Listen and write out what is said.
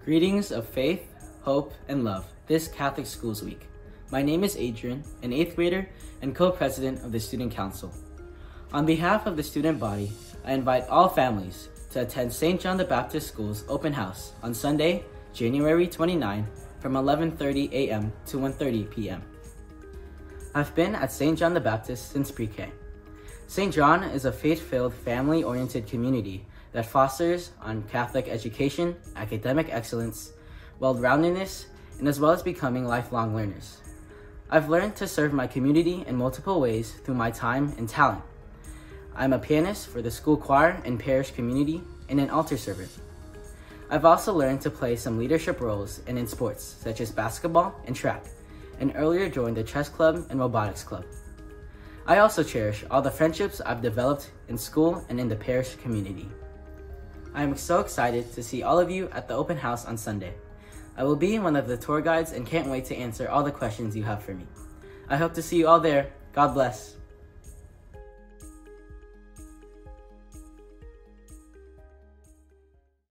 Greetings of faith, hope, and love this Catholic Schools Week. My name is Adrian, an 8th grader and co-president of the Student Council. On behalf of the student body, I invite all families to attend St. John the Baptist School's open house on Sunday, January 29 from 11:30 a.m. to 1:30 p.m. I've been at St. John the Baptist since pre-K. St. John is a faith-filled, family-oriented community that fosters on Catholic education, academic excellence, well-roundedness, and as well as becoming lifelong learners. I've learned to serve my community in multiple ways through my time and talent. I'm a pianist for the school choir and parish community and an altar server. I've also learned to play some leadership roles and in sports such as basketball and track, and earlier joined the chess club and robotics club. I also cherish all the friendships I've developed in school and in the parish community. I am so excited to see all of you at the open house on Sunday. I will be one of the tour guides and can't wait to answer all the questions you have for me. I hope to see you all there. God bless.